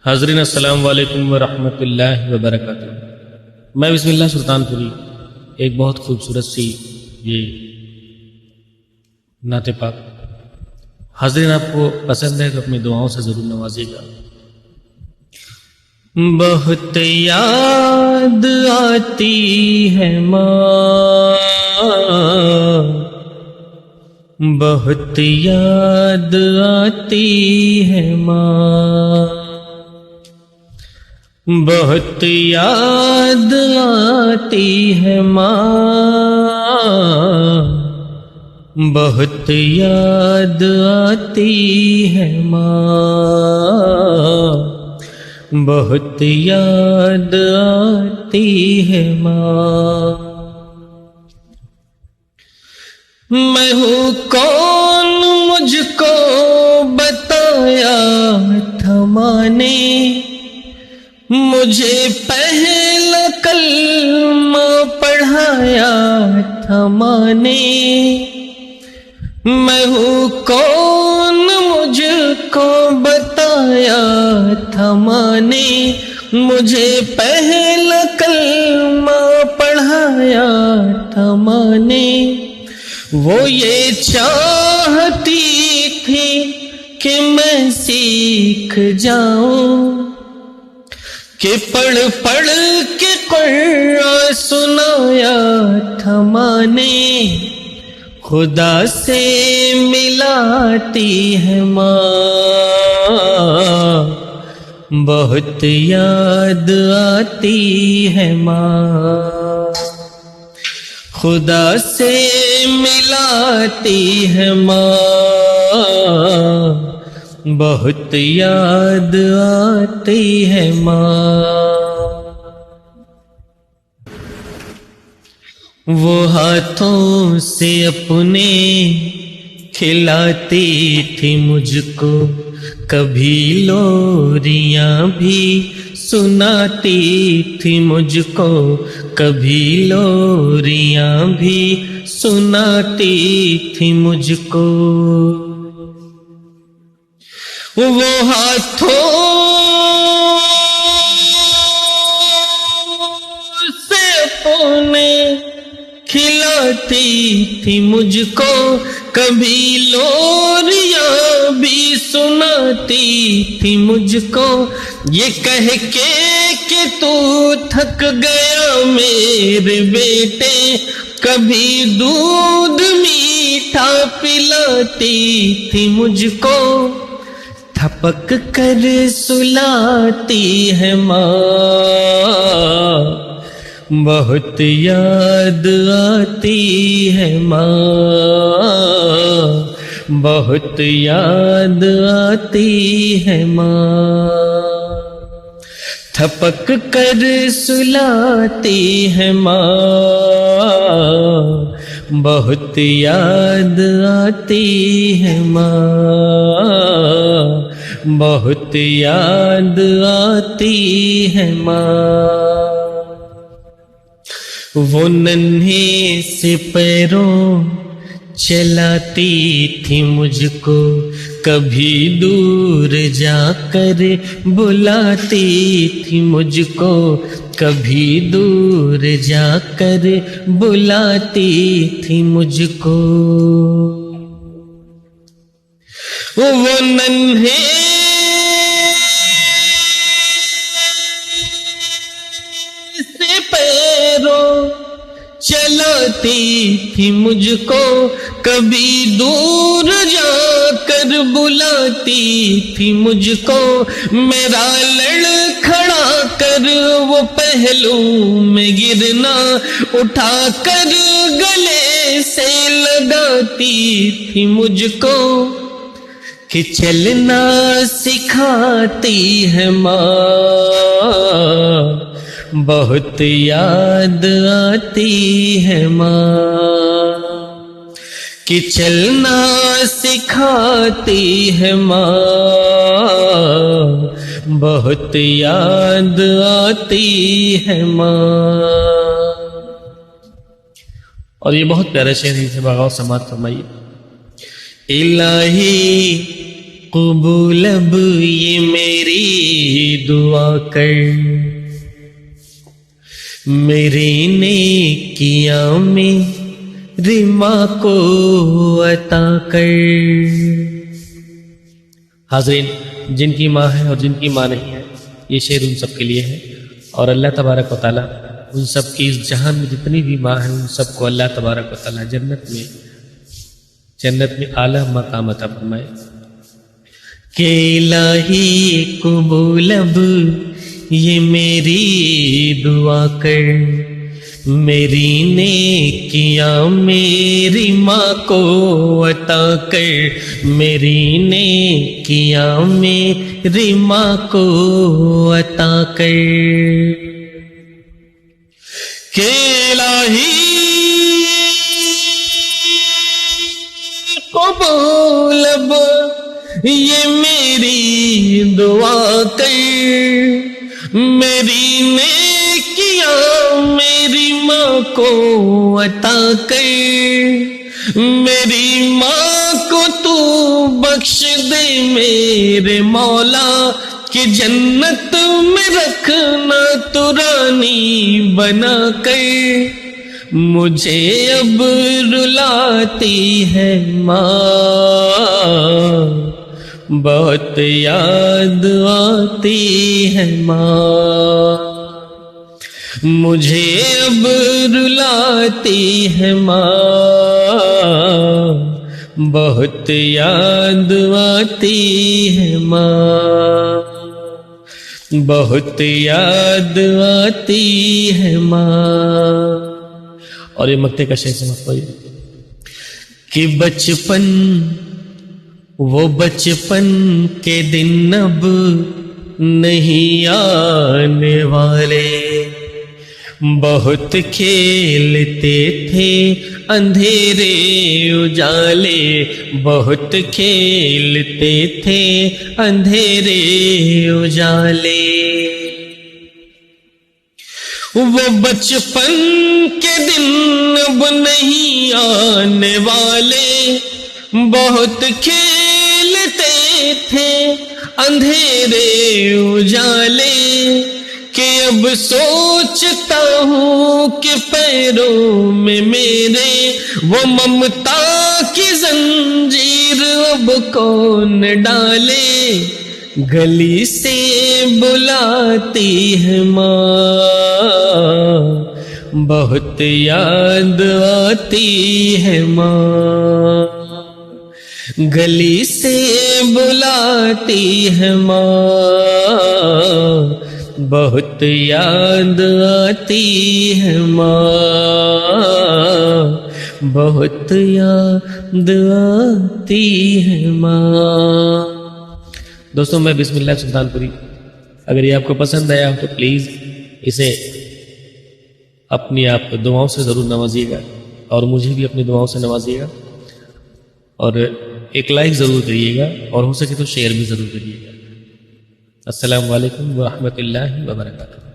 حاضرین السلام علیکم ورحمۃ اللہ وبرکاتہ۔ میں بسم اللہ سلطان پوری ایک بہت خوبصورت سی یہ نعت پاک حاضرین آپ کو پسند ہے تو اپنی دعاؤں سے ضرور نوازیے گا۔ بہت یاد آتی ہے ماں، بہت یاد آتی ہے ماں، بہت یاد آتی ہے ماں، بہت یاد آتی ہے ماں، بہت یاد آتی ہے ماں۔ میں ہوں کون مجھ کو بتایا تھا ماں نے، مجھے پہلا کلمہ پڑھایا تھا ماں نے۔ میں ہوں کون مجھ کو بتایا تھا ماں نے، مجھے پہلا کلمہ پڑھایا تھا ماں نے۔ وہ یہ چاہتی تھی کہ میں سیکھ جاؤں، کہ پڑھ پڑھ کے قرآن سنایا تھا ماں نے۔ خدا سے ملاتی ہے ماں، بہت یاد آتی ہے ماں، خدا سے ملاتی ہے ماں، بہت یاد آتی ہے ماں۔ وہ ہاتھوں سے اپنے کھلاتی تھی مجھ کو، کبھی لوریاں بھی سناتی تھی مجھ کو، کبھی لوریاں بھی سناتی تھی مجھ کو۔ وہ ہاتھوں سے اپنے کھلاتی تھی مجھ کو، کبھی لوریاں بھی سناتی تھی مجھ کو، یہ کہہ کے کہ تو تھک گیا میرے بیٹے، کبھی دودھ میٹھا پلاتی تھی مجھ کو، تھپک کر سلاتی ہے ماں، بہت یاد آتی ہے ماں، بہت یاد آتی ہے ماں۔ تھپک کر سلاتی ہے ماں، بہت یاد آتی ہے ماں، بہت یاد آتی ہے ماں۔ وہ ننھے سے پیروں چلاتی تھی مجھ کو، کبھی دور جا کر بلاتی تھی مجھ کو، کبھی دور جا کر بلاتی تھی مجھ کو۔ وہ ننھے سے پیروں چلاتی تھی مجھ کو، کبھی دور جا کر بلاتی تھی مجھ کو، میرا لڑکھڑا کر وہ پہلو میں گرنا اٹھا کر گلے سے لگاتی تھی مجھ کو، کہ چلنا سکھاتی ہے ماں، بہت یاد آتی ہے ماں، کہ چلنا سکھاتی ہے ماں، بہت یاد آتی ہے ماں۔ اور یہ بہت پیارا شعر ہے، اسے بغاؤ سماعت فرمائیے۔ الہی قبول اب یہ میری دعا کر، میری نیکیاں میں ماں کو عطا کر۔ حاضرین، جن کی ماں ہے اور جن کی ماں نہیں ہے، یہ شعر ان سب کے لیے ہے، اور اللہ تبارک و تعالیٰ ان سب کی اس جہان میں جتنی بھی ماں ہیں ان سب کو اللہ تبارک و تعالیٰ جنت میں اعلیٰ مقام عطا فرمائے۔ کہ الہی قبول اب یہ میری دعا کر، میری نیکیاں میری ماں کو عطا کر، میری نیکیاں میری ماں کو عطا کر۔ کہ الہی قبول اب یہ میری دعا کر، میری نیکیاں میری ماں کو عطا کر، میری ماں کو تو بخش دے میرے مولا، کہ جنت میں رکھنا تو رانی بنا کر۔ مجھے اب رلاتی ہے ماں، بہت یاد آتی ہے ماں، مجھے اب رلاتی ہے ماں، بہت یاد آتی ہے ماں، بہت یاد آتی ہے ماں۔ اور یہ مکتے کا شعر سمجھ پائیے کہ بچپن، وہ بچپن کے دن اب نہیں آنے والے، بہت کھیلتے تھے اندھیرے اجالے، بہت کھیلتے تھے اندھیرے اجالے۔ وہ بچپن کے دن اب نہیں آنے والے، بہت کھیلتے تھے اندھیرے اجالے، کہ اب سوچتا ہوں کہ پیروں میں میرے وہ ممتا کی زنجیر اب کون ڈالے۔ گلی سے بلاتی ہے ماں، بہت یاد آتی ہے ماں، گلی سے بلاتی ہے ماں، بہت یاد آتی ہے ماں، بہت یاد آتی ہے ماں۔ دوستوں، میں بسم اللہ سلطان پوری، اگر یہ آپ کو پسند آیا تو پلیز اسے اپنی آپ دعاؤں سے ضرور نوازیے گا، اور مجھے بھی اپنی دعاؤں سے نوازیے گا، اور ایک لائک ضرور کریے گا، اور ہو سکے تو شیئر بھی ضرور کریے گا۔ السلام علیکم ورحمۃ اللہ وبرکاتہ۔